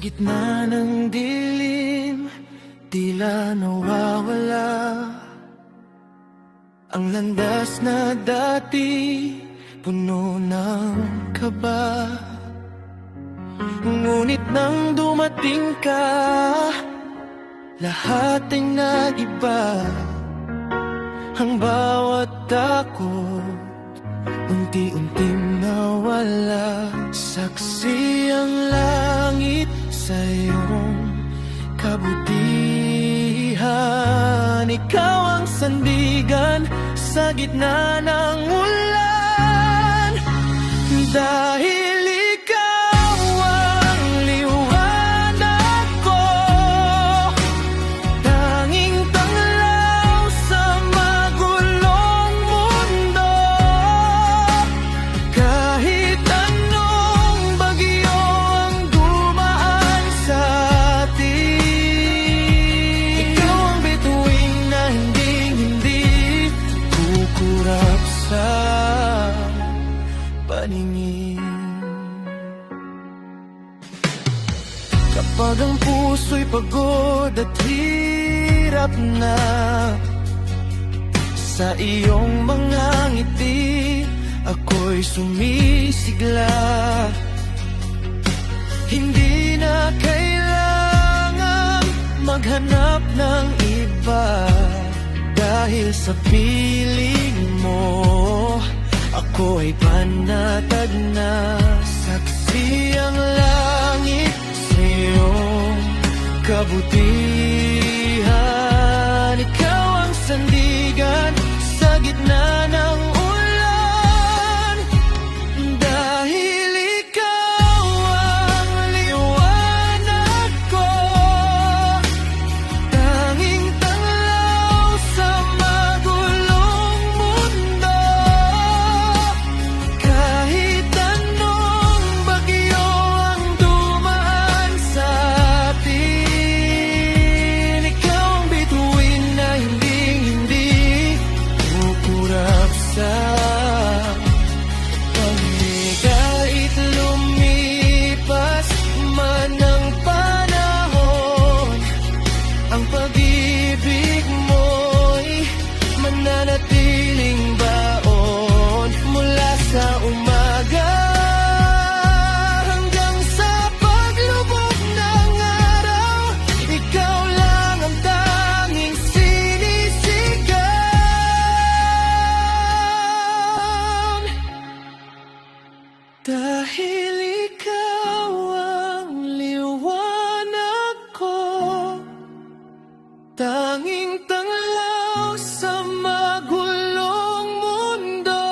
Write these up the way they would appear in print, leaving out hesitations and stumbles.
gitna ng dilim, tila nawawala ang landas na dati puno ng kaba. Ngunit nang dumating ka, lahat ay nag-iba. Ang bawat takot unti-unting nawala. Saksi ang langit sa iyong kabutihan. Ikaw ang sandigan sa gitna ng ulan. Dahil ikaw ang liwanag ko, tanging tanglaw sa magulong mundo. Kahit anong bagyo ang dumaan sa atin, ikaw ang bituin na hindi kukurap sa paningin. Kapag ang puso'y pagod at hirap na, sa iyong mga ngiti ako'y sumisigla. Hindi na kailangan maghanap ng iba, dahil sa piling mo ako ay panatag na. Saksi ang langit sa iyong kabutihan. Ikaw ang sandigan sa gitna ng ulan. Dahil ikaw ang liwanag ko, tanging tanglaw sa magulong mundo. Kahit anong bagyo ang dumaan sa atin, ikaw ang bituin na hindi kukurap sa paningin. Kahit lumipas man ang panahon, ang pag-ibig mo'y mananatiling baon. Mula sa umaga hanggang sa paglubog ng araw, ikaw lang ang tanging sinisigaw. Dahil ikaw ang liwanag ko, tanging tanglaw sa magulong mundo.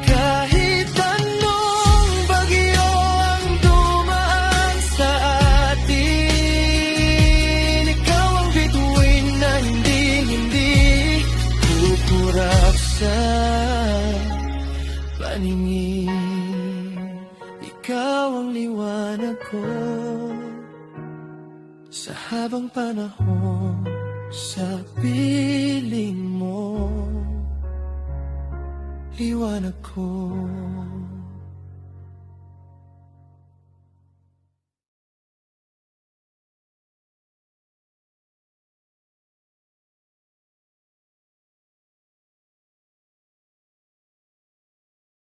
Kahit anong bagyo ang dumaan sa atin, ikaw ang bituin na hindi kukurap sa paningin. Ikaw ang liwanag ko sa habang panahon, sa piling mo, liwanag ko.